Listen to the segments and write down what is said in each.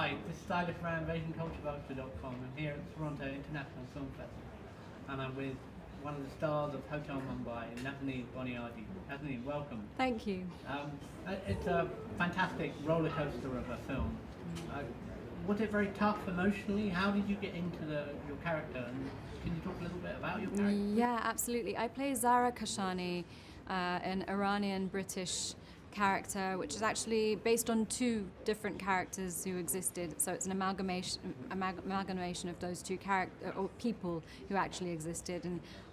Hi, this is Tyler from AsianCultureVoucher.com. I'm here at the Toronto International Film Festival, and I'm with one of the stars of Hotel Mumbai, Nazanin Boniadi. Nazanin, welcome. Thank you. It's a fantastic roller coaster of a film. Was it very tough emotionally? How did you get into your character? And can you talk a little bit about your character? Yeah, absolutely. I play Zara Kashani, an Iranian British character, which is actually based on two different characters who existed. So it's an amalgamation of those two characters or people who actually existed.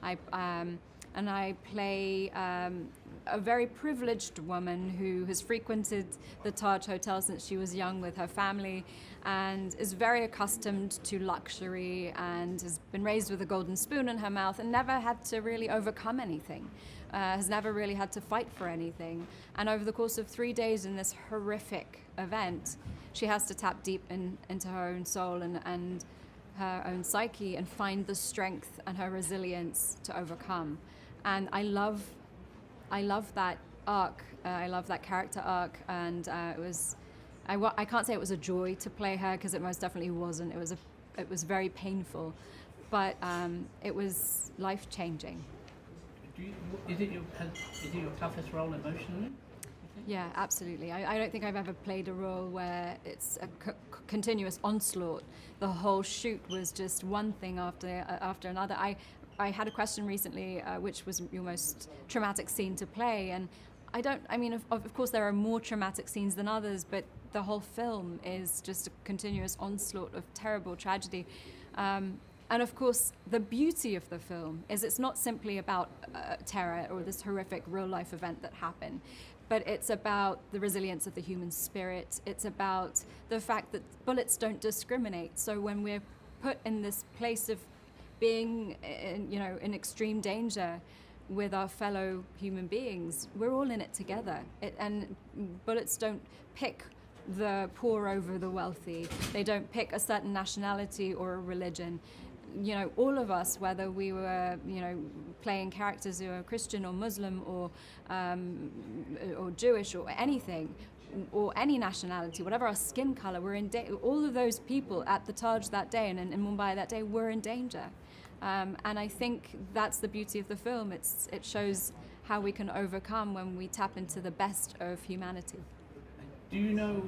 And I play a very privileged woman who has frequented the Taj Hotel since she was young with her family and is very accustomed to luxury and has been raised with a golden spoon in her mouth and never had to really overcome anything, has never really had to fight for anything. And over the course of 3 days in this horrific event, she has to tap deep into her own soul and her own psyche and find the strength and her resilience to overcome. And I love that arc. I love that character arc, and it was. I can't say it was a joy to play her because it most definitely wasn't. It was very painful, but it was life changing. Is it your toughest role emotionally? Yeah, absolutely. I don't think I've ever played a role where it's a continuous onslaught. The whole shoot was just one thing after another. I had a question recently, which was your most traumatic scene to play, and of course there are more traumatic scenes than others, but the whole film is just a continuous onslaught of terrible tragedy. And of course, the beauty of the film is it's not simply about terror or this horrific real-life event that happened, but it's about the resilience of the human spirit. It's about the fact that bullets don't discriminate. So when we're put in this place of being, in extreme danger with our fellow human beings, we're all in it together. And bullets don't pick the poor over the wealthy. They don't pick a certain nationality or a religion. All of us, whether we were, playing characters who are Christian or Muslim or Jewish or anything, or any nationality, whatever our skin color, we're in all of those people at the Taj that day and in Mumbai that day were in danger. And I think that's the beauty of the film. It shows how we can overcome when we tap into the best of humanity. Do you know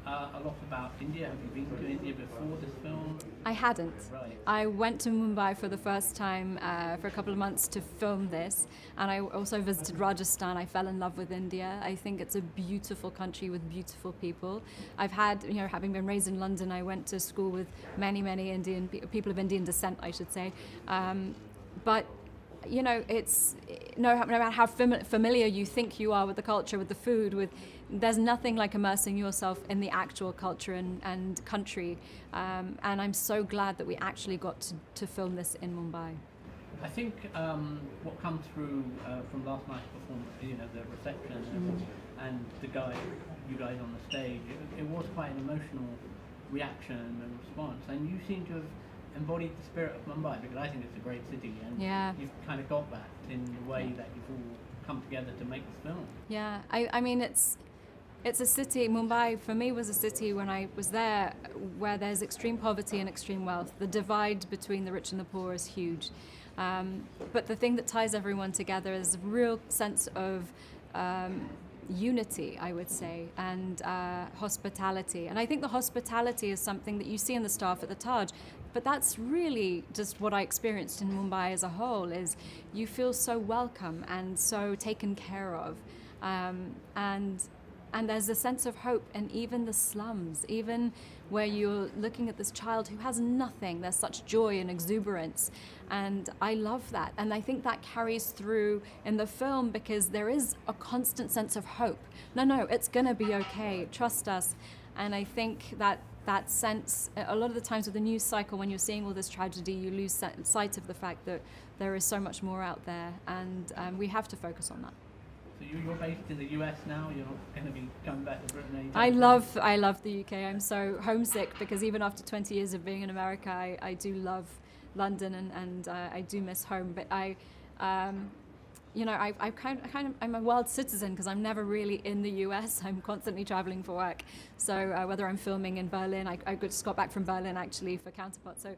a lot about India? Have you been to India before this film? I hadn't. Right. I went to Mumbai for the first time for a couple of months to film this, and I also visited Rajasthan. I fell in love with India. I think it's a beautiful country with beautiful people. I've had, having been raised in London, I went to school with many Indian people of Indian descent, I should say. But it's no matter how familiar you think you are with the culture, with the food, there's nothing like immersing yourself in the actual culture and country. And I'm so glad that we actually got to film this in Mumbai. I think what comes through from last night's performance, the reception and you guys on the stage, it was quite an emotional reaction and response, and you seem to have embodied the spirit of Mumbai, because I think it's a great city, and you've kind of got that in the way that you've all come together to make this film. Yeah, I mean it's a city. Mumbai for me was a city when I was there where there's extreme poverty and extreme wealth. The divide between the rich and the poor is huge, but the thing that ties everyone together is a real sense of unity, I would say, and hospitality. And I think the hospitality is something that you see in the staff at the Taj, but that's really just what I experienced in Mumbai as a whole, is you feel so welcome and so taken care of. And there's a sense of hope, and even the slums, even where you're looking at this child who has nothing, there's such joy and exuberance. And I love that. And I think that carries through in the film because there is a constant sense of hope. No, it's going to be okay. Trust us. And I think that sense, a lot of the times with the news cycle, when you're seeing all this tragedy, you lose sight of the fact that there is so much more out there. And we have to focus on that. So you're based in the US now. You're not going to be coming back to Britain anytime soon? I love the UK. I'm so homesick because even after 20 years of being in America, I do love London and I do miss home. But I'm a world citizen because I'm never really in the US. I'm constantly traveling for work. So whether I'm filming in Berlin, I just got back from Berlin actually for Counterpart. So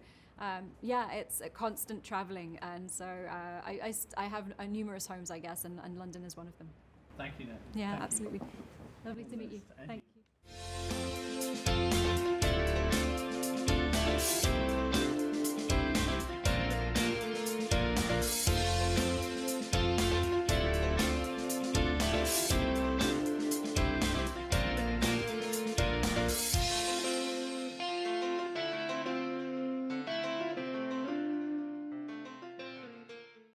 it's a constant traveling, and so I have numerous homes, I guess, and London is one of them. Thank you, Nat. Yeah, Thank you. absolutely. Lovely to meet you. Thanks.